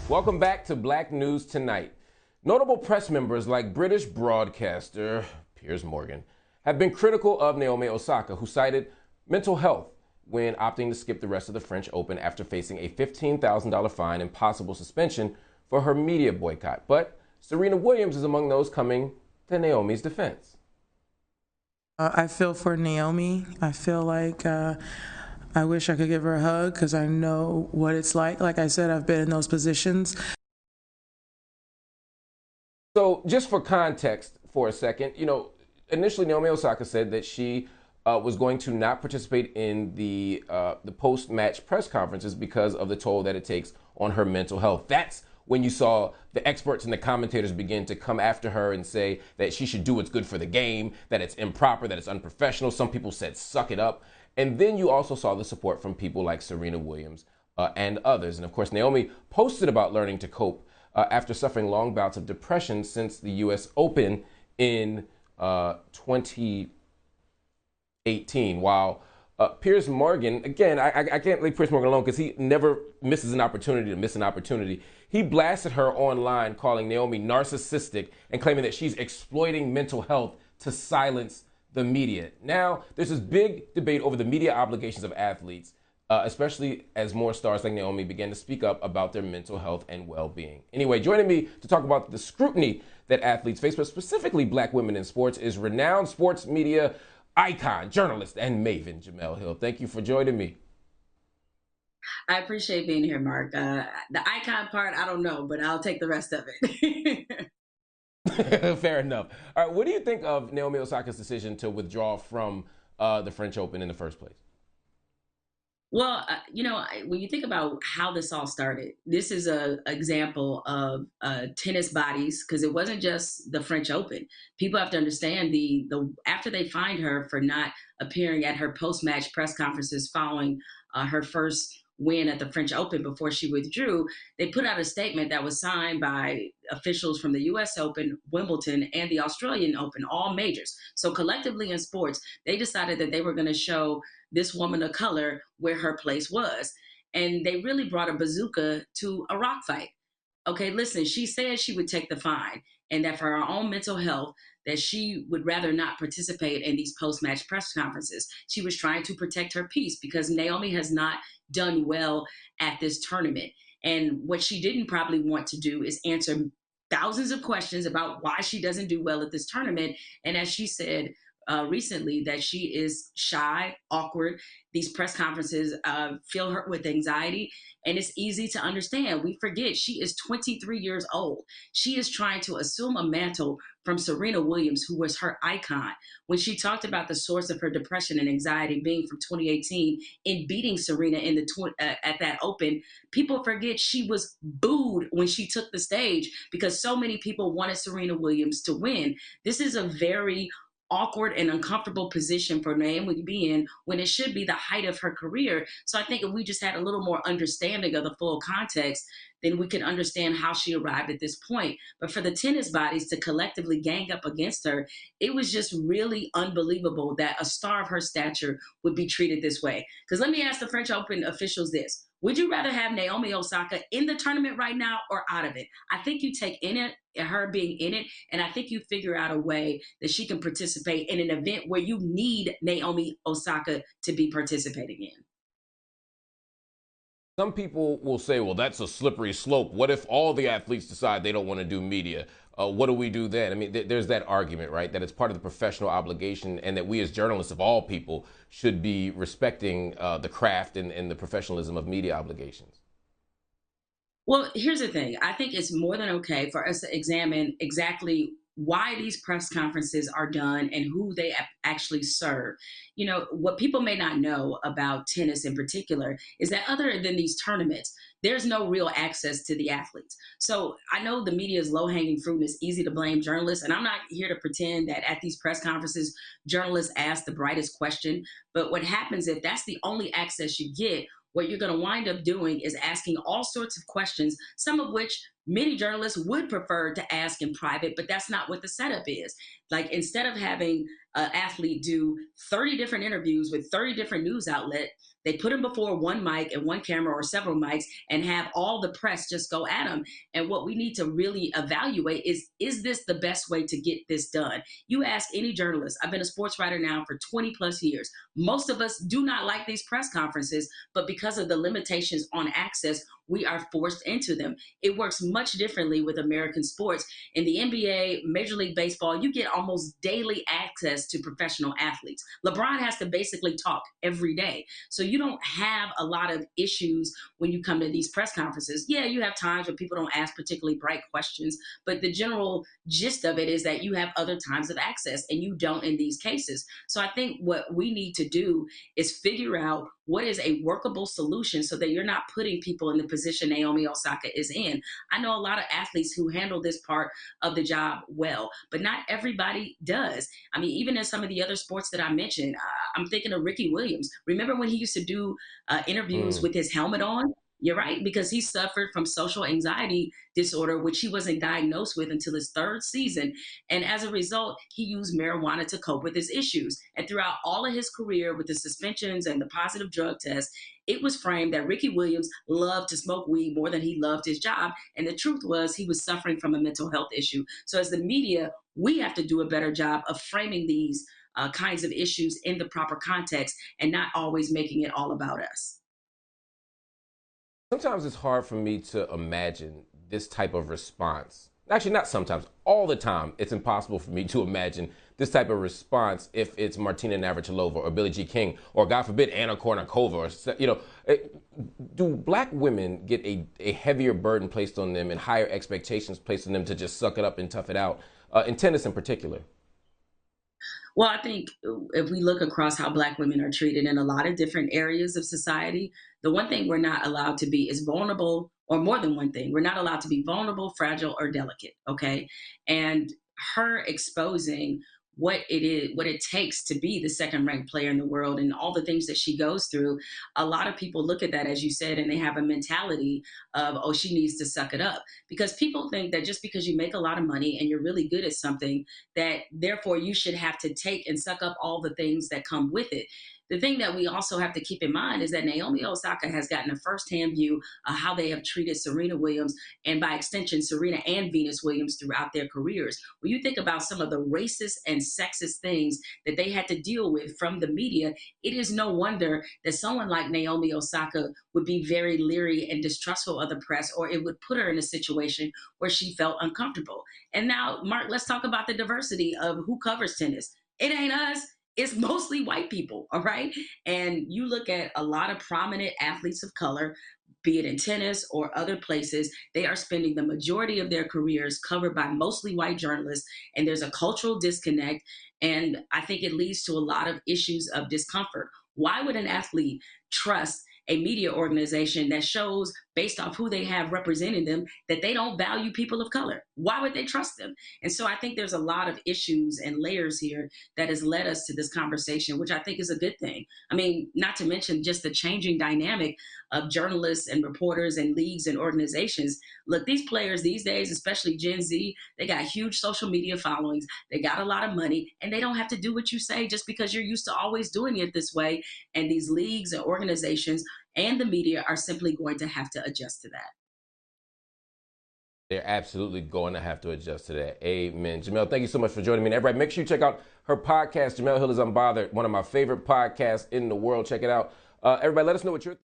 Welcome back to Black News Tonight. Notable press members like British broadcaster Piers Morgan have been critical of Naomi Osaka, who cited mental health when opting to skip the rest of the French Open after facing a $15,000 fine and possible suspension for her media boycott. But Serena Williams is among those coming to Naomi's defense. I feel for Naomi. I feel like I wish I could give her a hug because I know what it's like. Like I said, I've been in those positions. So just for context for a second, initially Naomi Osaka said that she was going to not participate in the post-match press conferences because of the toll that it takes on her mental health. That's when you saw the experts and the commentators begin to come after her and say that she should do what's good for the game, that it's improper, that it's unprofessional. Some people said, suck it up. And then you also saw the support from people like Serena Williams and others. And of course, Naomi posted about learning to cope after suffering long bouts of depression since the U.S. Open in 2018. While Piers Morgan, again, I can't leave Piers Morgan alone because he never misses an opportunity to miss an opportunity. He blasted her online, calling Naomi narcissistic and claiming that she's exploiting mental health to silence the media. Now, there's this big debate over the media obligations of athletes, especially as more stars like Naomi begin to speak up about their mental health and well-being. Anyway, joining me to talk about the scrutiny that athletes face, but specifically black women in sports, is renowned sports media icon, journalist, and maven, Jemele Hill. Thank you for joining me. I appreciate being here, Mark. The icon part, I don't know, but I'll take the rest of it. Fair enough. All right, what do you think of Naomi Osaka's decision to withdraw from the French Open in the first place? Well, when you think about how this all started, this is a example of tennis bodies because it wasn't just the French Open. People have to understand the after they fined her for not appearing at her post match press conferences following her first win at the French Open before she withdrew, they put out a statement that was signed by officials from the U.S. Open, Wimbledon, and the Australian Open, all majors. So collectively in sports, they decided that they were going to show this woman of color where her place was. And they really brought a bazooka to a rock fight. Okay, listen, she said she would take the fine and that for her own mental health, that she would rather not participate in these post-match press conferences. She was trying to protect her peace because Naomi has not done well at this tournament. And what she didn't probably want to do is answer thousands of questions about why she doesn't do well at this tournament. And as she said, recently that she is shy, awkward. These press conferences fill her with anxiety, and it's easy to understand. We forget she is 23 years old. She is trying to assume a mantle from Serena Williams, who was her icon. When she talked about the source of her depression and anxiety being from 2018 in beating Serena in the at that Open, people forget she was booed when she took the stage because so many people wanted Serena Williams to win. This is a very awkward and uncomfortable position for Naomi to be in when it should be the height of her career. So I think if we just had a little more understanding of the full context, then we could understand how she arrived at this point. But for the tennis bodies to collectively gang up against her, it was just really unbelievable that a star of her stature would be treated this way. Because let me ask the French Open officials this. Would you rather have Naomi Osaka in the tournament right now or out of it? I think you take in it, her being in it, and I think you figure out a way that she can participate in an event where you need Naomi Osaka to be participating in. Some people will say, well, that's a slippery slope. What if all the athletes decide they don't want to do media? What do we do then? I mean, there's that argument, right? That it's part of the professional obligation and that we as journalists of all people should be respecting the craft and the professionalism of media obligations. Well, here's the thing. I think it's more than okay for us to examine exactly why these press conferences are done and who they actually serve. You know, what people may not know about tennis in particular is that other than these tournaments, there's no real access to the athletes. So I know the media's low hanging fruit and it's easy to blame journalists. And I'm not here to pretend that at these press conferences, journalists ask the brightest question. But what happens if that's the only access you get? What you're going to wind up doing is asking all sorts of questions, some of which Many journalists would prefer to ask in private, but that's not what the setup is. Like, instead of having an athlete do 30 different interviews with 30 different news outlets, they put him before one mic and one camera or several mics and have all the press just go at him. And what we need to really evaluate is this the best way to get this done? You ask any journalist, I've been a sports writer now for 20 plus years. Most of us do not like these press conferences, but because of the limitations on access, we are forced into them. It works much differently with American sports. In the NBA, Major League Baseball, you get almost daily access to professional athletes. LeBron has to basically talk every day. So you don't have a lot of issues when you come to these press conferences. Yeah, you have times when people don't ask particularly bright questions, but the general gist of it is that you have other times of access and you don't in these cases. So I think what we need to do is figure out what is a workable solution so that you're not putting people in the position Naomi Osaka is in. I know a lot of athletes who handle this part of the job well, but not everybody does. I mean, even in some of the other sports that I mentioned, I'm thinking of Ricky Williams. Remember when he used to do interviews Mm. with his helmet on? You're right, because he suffered from social anxiety disorder, which he wasn't diagnosed with until his third season. And as a result, he used marijuana to cope with his issues. And throughout all of his career with the suspensions and the positive drug tests, it was framed that Ricky Williams loved to smoke weed more than he loved his job. And the truth was, he was suffering from a mental health issue. So, as the media, we have to do a better job of framing these kinds of issues in the proper context and not always making it all about us. Sometimes it's hard for me to imagine this type of response. Actually, not sometimes, all the time, it's impossible for me to imagine this type of response if it's Martina Navratilova or Billie Jean King or, God forbid, Anna Kournikova. Or, do black women get a heavier burden placed on them and higher expectations placed on them to just suck it up and tough it out, in tennis in particular? Well, I think if we look across how Black women are treated in a lot of different areas of society, the one thing we're not allowed to be is vulnerable, or more than one thing. We're not allowed to be vulnerable, fragile, or delicate. Okay. And her exposing what it is, what it takes to be the second ranked player in the world and all the things that she goes through, a lot of people look at that, as you said, and they have a mentality of, oh, she needs to suck it up. Because people think that just because you make a lot of money and you're really good at something, that therefore you should have to take and suck up all the things that come with it. The thing that we also have to keep in mind is that Naomi Osaka has gotten a firsthand view of how they have treated Serena Williams, and by extension, Serena and Venus Williams throughout their careers. When you think about some of the racist and sexist things that they had to deal with from the media, it is no wonder that someone like Naomi Osaka would be very leery and distrustful of the press, or it would put her in a situation where she felt uncomfortable. And now, Mark, let's talk about the diversity of who covers tennis. It ain't us. It's mostly white people, all right? And you look at a lot of prominent athletes of color, be it in tennis or other places, they are spending the majority of their careers covered by mostly white journalists, and there's a cultural disconnect. And I think it leads to a lot of issues of discomfort. Why would an athlete trust a media organization that shows, based off who they have representing them, that they don't value people of color? Why would they trust them? And so I think there's a lot of issues and layers here that has led us to this conversation, which I think is a good thing. I mean, not to mention just the changing dynamic of journalists and reporters and leagues and organizations. Look, these players these days, especially Gen Z, they got huge social media followings. They got a lot of money, and they don't have to do what you say just because you're used to always doing it this way. And these leagues and organizations and the media are simply going to have to adjust to that. They're absolutely going to have to adjust to that. Amen. Jemele, thank you so much for joining me. And everybody, make sure you check out her podcast, Jemele Hill is Unbothered, one of my favorite podcasts in the world. Check it out. Everybody, let us know what you're